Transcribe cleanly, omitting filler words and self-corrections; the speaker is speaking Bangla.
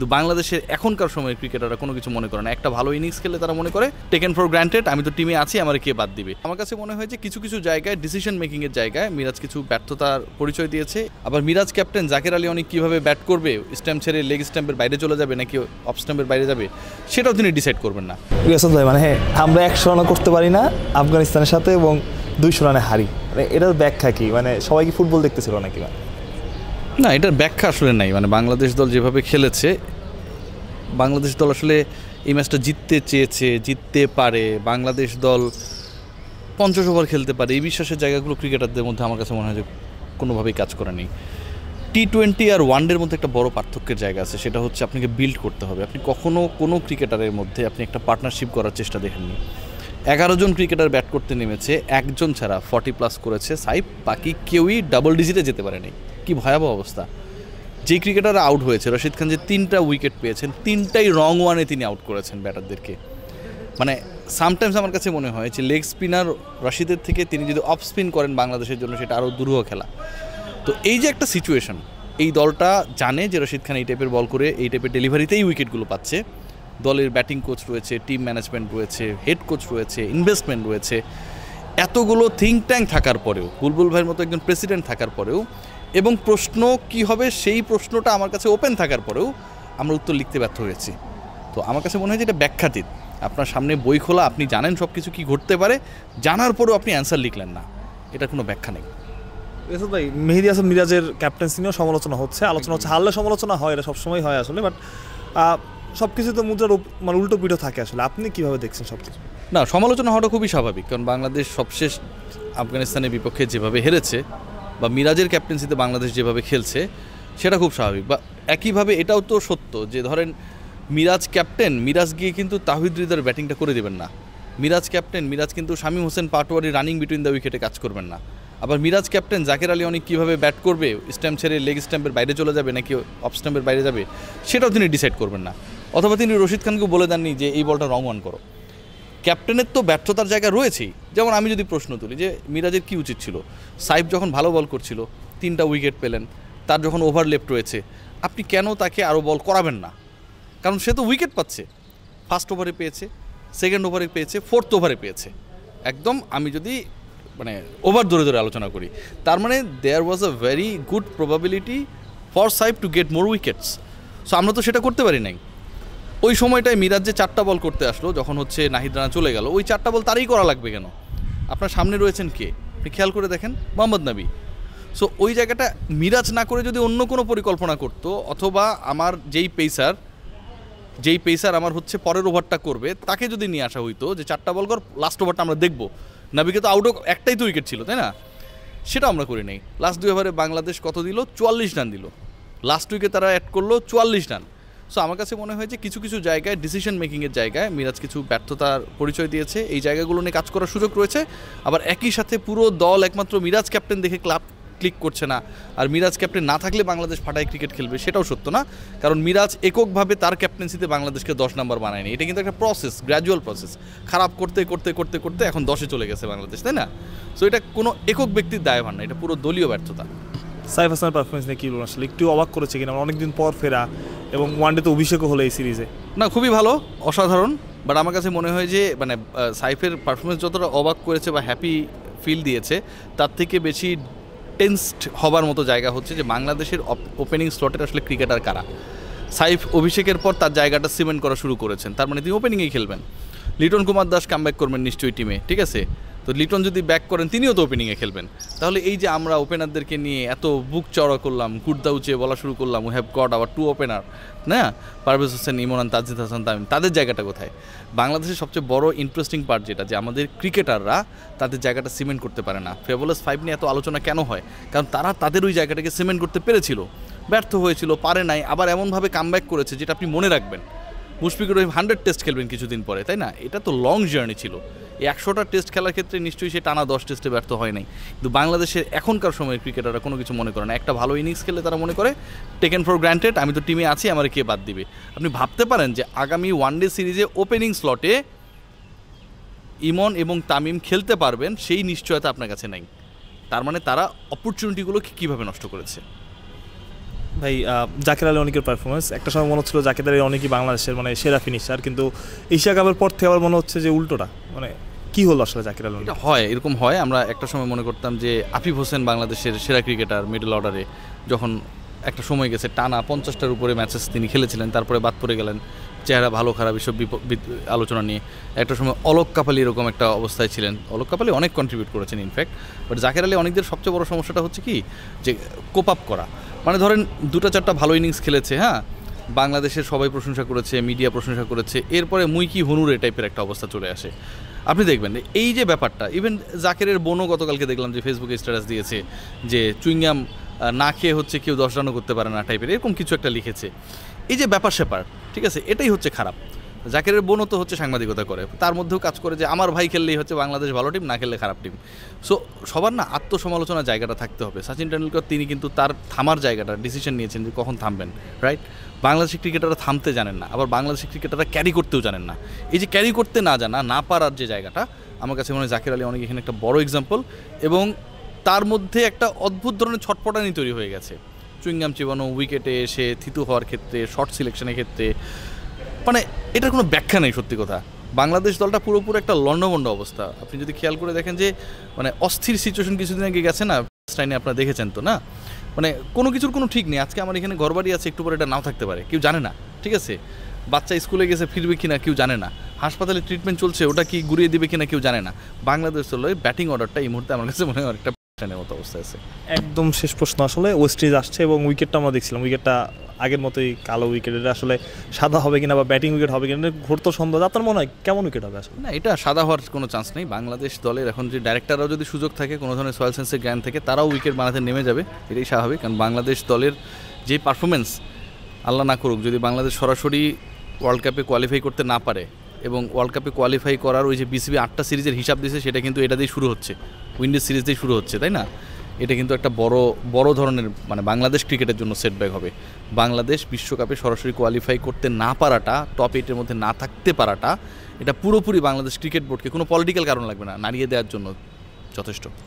কিন্তু বাংলাদেশের এখনকার সময়ের ক্রিকেটাররা কোনো কিছু মনে করে না। একটা ভালো ইনিংস খেলে তারা মনে করে টেকেন ফর গ্রান্টেড, আমি তো টিমে আছি, আমার কে বাদ দিবে। আমার কাছে মনে হয় যে কিছু কিছু জায়গায় ডিসিশন মেকিংয়ের জায়গায় মিরাজ কিছু ব্যর্থতার পরিচয় দিয়েছে। আবার মিরাজ ক্যাপ্টেন জাকের আলী অনেক কীভাবে ব্যাট করবে, স্ট্যাম্প ছেড়ে লেগ স্ট্যাম্পের বাইরে চলে যাবে নাকি অফ স্ট্যাম্পের বাইরে যাবে, সেটাও তিনি ডিসাইড করবেন না। রিয়াসাত ভাই, মানে আমরা 100 রানও করতে পারি না আফগানিস্তানের সাথে এবং 200 রানে হারি, মানে এটার ব্যাখ্যা কি? মানে সবাই কি ফুটবল দেখতেছিল নাকি? না, এটার ব্যাখ্যা আসলে নাই। মানে বাংলাদেশ দল যেভাবে খেলেছে, বাংলাদেশ দল আসলে এই ম্যাচটা জিততে চেয়েছে, জিততে পারে, বাংলাদেশ দল 50 ওভার খেলতে পারে, এই বিশ্বাসের জায়গাগুলো ক্রিকেটারদের মধ্যে আমার কাছে মনে হয় যে কোনোভাবেই কাজ করে নেই। T20 আর ওয়ানডের মধ্যে একটা বড় পার্থক্যের জায়গা আছে, সেটা হচ্ছে আপনাকে বিল্ড করতে হবে। আপনি কখনও কোনো ক্রিকেটারের মধ্যে আপনি একটা পার্টনারশিপ করার চেষ্টা দেখেননি। 11 জন ক্রিকেটার ব্যাট করতে নেমেছে, একজন ছাড়া 40+ করেছে সাইফ, বাকি কেউই ডাবল ডিজিটে যেতে পারেনি। কি ভয়াবহ অবস্থা! যে ক্রিকেটাররা আউট হয়েছে, রশিদ খান যে 3টা উইকেট পেয়েছেন, 3টাই রং ওয়ানে তিনি আউট করেছেন ব্যাটারদেরকে। মানে সামটাইমস আমার কাছে মনে হয় যে লেগ স্পিনার রশিদের থেকে তিনি যদি অফ স্পিন করেন বাংলাদেশের জন্য, সেটা আরও দুরূহ খেলা। তো এই যে একটা সিচুয়েশন, এই দলটা জানে যে রশিদ খান এই টাইপের বল করে এই টাইপের ডেলিভারিতেই উইকেটগুলো পাচ্ছে। দলের ব্যাটিং কোচ রয়েছে, টিম ম্যানেজমেন্ট রয়েছে, হেড কোচ রয়েছে, ইনভেস্টমেন্ট রয়েছে, এতগুলো থিঙ্ক ট্যাঙ্ক থাকার পরেও, বুলবুল ভাইয়ের মতো একজন প্রেসিডেন্ট থাকার পরেও, এবং প্রশ্ন কি হবে সেই প্রশ্নটা আমার কাছে ওপেন থাকার পরেও আমরা উত্তর লিখতে ব্যর্থ হয়েছি। তো আমার কাছে মনে হয় যে এটা ব্যাখ্যাতীত। আপনার সামনে বই খোলা, আপনি জানেন সব কিছু কী ঘটতে পারে, জানার পরেও আপনি অ্যান্সার লিখলেন না, এটা কোনো ব্যাখ্যা নেই। ভাই, মেহেদী হাসান মিরাজের ক্যাপ্টেন্সি নিয়েও সমালোচনা হচ্ছে, আলোচনা হচ্ছে, হারলে সমালোচনা হয়, এটা সবসময় হয় আসলে, বাট সব কিছু তো মুদ্রার মানে উল্টো পিঠো থাকে আসলে। আপনি কীভাবে দেখছেন সব কিছু? না, সমালোচনা হওয়াটা খুবই স্বাভাবিক, কারণ বাংলাদেশ সবশেষ আফগানিস্তানের বিপক্ষে যেভাবে হেরেছে, বা মিরাজের ক্যাপ্টেন্সিতে বাংলাদেশ যেভাবে খেলছে, সেটা খুব স্বাভাবিক। বা একইভাবে এটাও তো সত্য যে ধরেন মিরাজ ক্যাপ্টেন, মিরাজ গিয়ে কিন্তু তাহিদ হৃদয়ের ব্যাটিংটা করে দেবেন না। মিরাজ ক্যাপ্টেন, মিরাজ কিন্তু Shamim Hossain Patwari running between the উইকেটে কাজ করবেন না। আবার মিরাজ ক্যাপ্টেন জাকের আলী অনেক কীভাবে ব্যাট করবে, স্ট্যাম্প ছেড়ে লেগ স্ট্যাম্পের বাইরে চলে যাবে নাকি অফ স্ট্যাম্পের বাইরে যাবে, সেটাও তিনি ডিসাইড করবেন না। অথবা তিনি রশিদ খানকে বলে দেননি যে এই বলটা রং ওয়ান করো। ক্যাপ্টেনের তো ব্যর্থতার জায়গা রয়েছেই। যেমন আমি যদি প্রশ্ন তুলি যে মিরাজের কী উচিত ছিল, সাইফ যখন ভালো বল করছিল, 3টা উইকেট পেলেন, তার যখন ওভার লেফট রয়েছে, আপনি কেন তাকে আরও বল করাবেন না? কারণ সে তো উইকেট পাচ্ছে, ফার্স্ট ওভারে পেয়েছে, সেকেন্ড ওভারে পেয়েছে, 4th ওভারে পেয়েছে। একদম আমি যদি মানে ওভার ধরে ধরে আলোচনা করি, তার মানে there was a very good probability for Saif to get more wickets. So আমরা তো সেটা করতে পারি নাই। ওই সময়টায় মিরাজ যে 4টা বল করতে আসলো, যখন হচ্ছে নাহিদ রানা চলে গেল, ওই 4টা বল তারই করা লাগবে কেন? আপনার সামনে রয়েছেন কে? আপনি খেয়াল করে দেখেন, মোহাম্মদ নবী। সো ওই জায়গাটা মিরাজ না করে যদি অন্য কোনো পরিকল্পনা করতো, অথবা আমার যেই পেসার আমার হচ্ছে পরের ওভারটা করবে, তাকে যদি নিয়ে আসা হইতো যে 4টা বল কর, লাস্ট ওভারটা আমরা দেখবো। নবীকে তো আউটও একটাই তো উইকেট ছিল, তাই না? সেটা আমরা করি নাই। লাস্ট 2 ওভারে বাংলাদেশ কত দিল? 44 রান দিল। লাস্ট উইকে তারা অ্যাড করলো 44 রান। সো আমার কাছে মনে হয় যে কিছু কিছু জায়গায় ডিসিশন মেকিংয়ের জায়গায় মিরাজ কিছু ব্যর্থতার পরিচয় দিয়েছে। এই জায়গাগুলো নিয়ে কাজ করার সুযোগ রয়েছে। আবার একই সাথে পুরো দল একমাত্র মিরাজ ক্যাপ্টেন দেখে ক্লিক করছে না। আর মিরাজ ক্যাপ্টেন না থাকলে বাংলাদেশ ফাটায় ক্রিকেট খেলবে, সেটাও সত্য না। কারণ মিরাজ এককভাবে তার ক্যাপ্টেন্সিতে বাংলাদেশকে 10 নম্বর বানায়নি। এটা কিন্তু একটা প্রসেস, গ্র্যাজুয়াল প্রসেস। খারাপ করতে করতে করতে করতে এখন 10-এ চলে গেছে বাংলাদেশ, তাই না? সো এটা কোনো একক ব্যক্তির দায়ভার না, এটা পুরো দলীয় ব্যর্থতা। সাইফ হাসানের পারফরমেন্স নিয়ে কী বলুন আসলে? একটু অবাক করেছে কিনা? অনেকদিন পর ফেরা এবং ওয়ানডেতে অভিষেকও হলো এই সিরিজে। না, খুবই ভালো, অসাধারণ। বাট আমার কাছে মনে হয় যে মানে সাইফের পারফরমেন্স যতটা অবাক করেছে বা হ্যাপি ফিল দিয়েছে, তার থেকে বেশি টেন্সড হবার মতো জায়গা হচ্ছে যে বাংলাদেশের ওপেনিং স্লটের আসলে ক্রিকেটার কারা। সাইফ অভিষেকের পর তার জায়গাটা সিমেন্ট করা শুরু করেছেন, তার মানে তিনি ওপেনিংয়েই খেলবেন। লিটন কুমার দাস কামব্যাক করবেন নিশ্চয়ই টিমে, ঠিক আছে? তো লিটন যদি ব্যাক করেন, তিনিও তো ওপেনিংয়ে খেলবেন। তাহলে এই যে আমরা ওপেনারদেরকে নিয়ে এত বুক চড়া করলাম, কুর্দা উঁচিয়ে বলা শুরু করলাম, we have got hour 2 opener, না? পারভেজ হোসেন, ইমরান, তাজিদ হাসান তামিম, তাদের জায়গাটা কোথায়? বাংলাদেশের সবচেয়ে বড় ইন্টারেস্টিং পার্ট যেটা, যে আমাদের ক্রিকেটাররা তাদের জায়গাটা সিমেন্ট করতে পারে না। ফেভারলেস 5 নিয়ে এত আলোচনা কেন হয়? কারণ তারা তাদের ওই জায়গাটাকে সিমেন্ট করতে পেরেছিল, ব্যর্থ হয়েছিল, পারে নাই, আবার এমনভাবে কামব্যাক করেছে যেটা আপনি মনে রাখবেন। মুশফিকুর রহিম 100 টেস্ট খেলবেন কিছুদিন পরে, তাই না? এটা তো লং জার্নি ছিল। এই 100টা টেস্ট খেলার ক্ষেত্রে নিশ্চয়ই সে টানা 10 টেস্টে ব্যর্থ হয় নাই। কিন্তু বাংলাদেশের এখনকার সময়ের ক্রিকেটাররা কোনো কিছু মনে করে না। একটা ভালো ইনিংস খেলে তারা মনে করে টেকেন ফর গ্রান্টেড, আমি তো টিমে আছি, আমার কে বাদ দিবে। আপনি ভাবতে পারেন যে আগামী ওয়ানডে সিরিজে ওপেনিং স্লটে ইমন এবং তামিম খেলতে পারবেন, সেই নিশ্চয়তা আপনার কাছে নাই। তার মানে তারা অপরচুনিটিগুলোকে কীভাবে নষ্ট করেছে। ভাই জাকের আলী অনেকের পারফরমেন্স একটা সময় মনে হচ্ছিল জাকের আলী অনেকই বাংলাদেশের মানে সেরা ফিনিশার, কিন্তু এশিয়া কাপের পর থেকে আবার মনে হচ্ছে যে উল্টোটা, মানে কি হলো আসলে জাকের আলী? এটা হয়, এরকম হয়। আমরা একটা সময় মনে করতাম যে আফিফ হোসেন বাংলাদেশের সেরা ক্রিকেটার মিডল অর্ডারে, যখন একটা সময় গেছে টানা 50টার উপরে ম্যাচেস তিনি খেলেছিলেন, তারপরে বাদ পড়ে গেলেন চেহারা ভালো খারাপ এসব আলোচনা নিয়ে। একটা সময় অলোক কাপালি এরকম একটা অবস্থায় ছিলেন। অলোক কাপালি অনেক কন্ট্রিবিউট করেছেন ইনফ্যাক্ট, বাট জাকের আলী অনেকদের সবচেয়ে বড় সমস্যাটা হচ্ছে কি, যে কোপ আপ করা। মানে ধরেন 2-4টা ভালো ইনিংস খেলেছে, হ্যাঁ, বাংলাদেশের সবাই প্রশংসা করেছে, মিডিয়া প্রশংসা করেছে, এরপরে মুই কি হুনুরে টাইপের একটা অবস্থা চলে আসে। আপনি দেখবেন এই যে ব্যাপারটা, ইভেন জাকেরের বোনও গতকালকে দেখলাম যে ফেসবুকে স্ট্যাটাস দিয়েছে যে চুইংগাম না খেয়ে হচ্ছে কেউ 10 রানও করতে পারে না টাইপের, এরকম কিছু একটা লিখেছে। এই যে ব্যাপার স্যাপার, ঠিক আছে, এটাই হচ্ছে খারাপ। জাকেরের বোনও তো হচ্ছে সাংবাদিকতা করে, তার মধ্যেও কাজ করে যে আমার ভাই খেললেই হচ্ছে বাংলাদেশ ভালো টিম, না খেললে খারাপ টিম। সো সবার না আত্মসমালোচনার জায়গাটা থাকতে হবে। সচিন টেন্ডুলকর তিনি কিন্তু তার থামার জায়গাটা ডিসিশন নিয়েছেন যে কখন থামবেন, রাইট? বাংলাদেশি ক্রিকেটাররা থামতে জানেন না, আবার বাংলাদেশি ক্রিকেটাররা ক্যারি করতেও জানেন না। এই যে ক্যারি করতে না জানা, না পারার যে জায়গাটা, আমার কাছে মনে হয় জাকের আলী অনেক এখানে একটা বড় এক্সাম্পল। এবং তার মধ্যে একটা অদ্ভুত ধরনের ছটপটানি তৈরি হয়ে গেছে, চুইংগাম চিবানো, উইকেটে এসে থিতু হওয়ার ক্ষেত্রে, শর্ট সিলেকশনের ক্ষেত্রে। মানে এটার কোনো ব্যাখ্যা নেই সত্যি কথা। বাংলাদেশ দলটা পুরোপুরি একটা লন্ডভন্ড অবস্থা। আপনি যদি খেয়াল করে দেখেন যে মানে অস্থির সিচুয়েশন কিছুদিন আগে গেছে না, টাইনে আপনারা দেখেছেন তো না, মানে কোনো কিছুর কোনো ঠিক নেই। আজকে আমার এখানে ঘরবাড়ি আছে, একটু পরে এটা নাও থাকতে পারে, কেউ জানে না, ঠিক আছে? বাচ্চা স্কুলে গেছে, ফিরবে কিনা কেউ জানে না। হাসপাতালে ট্রিটমেন্ট চলছে, ওটা কি ঘুরিয়ে দিবে কিনা কেউ জানে না। বাংলাদেশ দল ব্যাটিং অর্ডারটা এই মুহূর্তে আমার কাছে মনে হয় একটা মতো অবস্থা আছে। একদম শেষ প্রশ্ন, আসলে ওয়েস্ট ইন্ডিজ আসছে এবং উইকেটটা আমরা দেখছিলাম, উইকেটটা আগের মতোই কালো উইকেট, এটা আসলে সাদা হবে কিনা বা ব্যাটিং উইকেট হবে কিনা ঘুরতো সন্দেহ। আপনার মনে হয় কেমন উইকেট হবে আসলে? না, এটা সাদা হওয়ার কোনো চান্স নেই। বাংলাদেশ দলের এখন যে ডাইরেক্টররাও যদি সুযোগ থাকে, কোনো ধরনের সয়েল সেন্সের জ্ঞান থেকে, তারাও উইকেট বানাতে নেমে যাবে, এটাই স্বাভাবিক। কারণ বাংলাদেশ দলের যে পারফরমেন্স, আল্লাহ না করুক যদি বাংলাদেশ সরাসরি ওয়ার্ল্ড কাপে কোয়ালিফাই করতে না পারে, এবং ওয়ার্ল্ড কাপে কোয়ালিফাই করার ওই যে বিসিবি 8টা সিরিজের হিসাব দিয়েছে, সেটা কিন্তু এটা দিয়ে শুরু হচ্ছে, উইন্ডিজ সিরিজ দিয়ে শুরু হচ্ছে, তাই না? এটা কিন্তু একটা বড় ধরনের মানে বাংলাদেশ ক্রিকেটের জন্য সেটব্যাক হবে। বাংলাদেশ বিশ্বকাপে সরাসরি কোয়ালিফাই করতে না পারাটা, টপ 8-এর মধ্যে না থাকতে পারাটা, এটা পুরোপুরি বাংলাদেশ ক্রিকেট বোর্ডকে, কোনো পলিটিক্যাল কারণ লাগবে না, নাড়িয়ে দেওয়ার জন্য যথেষ্ট।